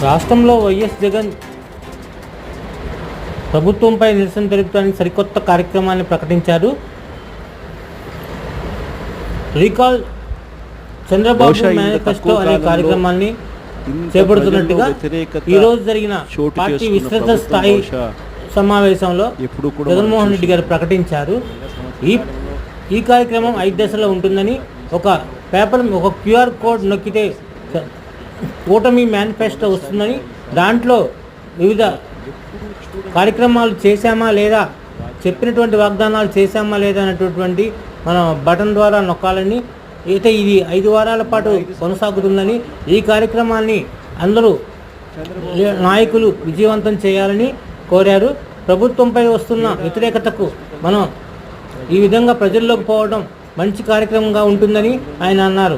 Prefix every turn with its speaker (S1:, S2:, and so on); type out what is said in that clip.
S1: రాష్ట్రంలో వైఎస్ జగన్ ప్రభుత్వంపై నిరసన తెలుపడానికి సరికొత్త కార్యక్రమాన్ని ప్రకటించారు. రీకాల్ చంద్రబాబు మేనిఫెస్టో అనే కార్యక్రమాన్ని చేపడుతున్నట్టుగా ఈరోజు జరిగిన పార్టీ విస్తృత స్థాయి సమావేశంలో జగన్మోహన్ రెడ్డి గారు ప్రకటించారు. ఈ కార్యక్రమం 5 దశల్లో ఉంటుందని, ఒక క్యూఆర్ కోడ్ నొక్కితే కూటమి మేనిఫెస్టో వస్తుందని, దాంట్లో వివిధ కార్యక్రమాలు చేశామా లేదా, చెప్పినటువంటి వాగ్దానాలు చేశామా లేదా అనేటటువంటి మనం బటన్ ద్వారా నొక్కాలని, అయితే ఇది 5 వారాల పాటు కొనసాగుతుందని, ఈ కార్యక్రమాన్ని అందరూ నాయకులు విజయవంతం చేయాలని కోరారు. ప్రభుత్వంపై వస్తున్న వ్యతిరేకతకు మనం ఈ విధంగా ప్రజల్లోకి పోవడం మంచి కార్యక్రమంగా ఉంటుందని ఆయన అన్నారు.